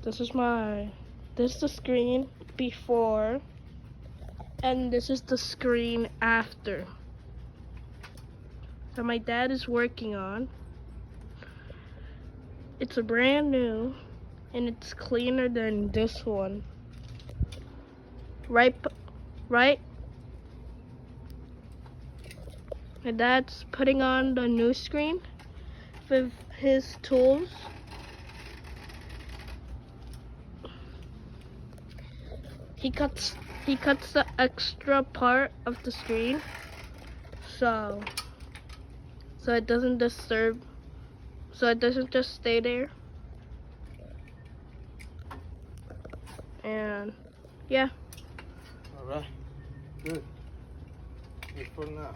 This is the screen before, and this is the screen after. So my dad is working on. It's a brand new, and it's cleaner than this one. Right? My dad's putting on the new screen with his tools. He cuts the extra part of the screen so it doesn't disturb, so it doesn't just stay there. And yeah. All right, good for now.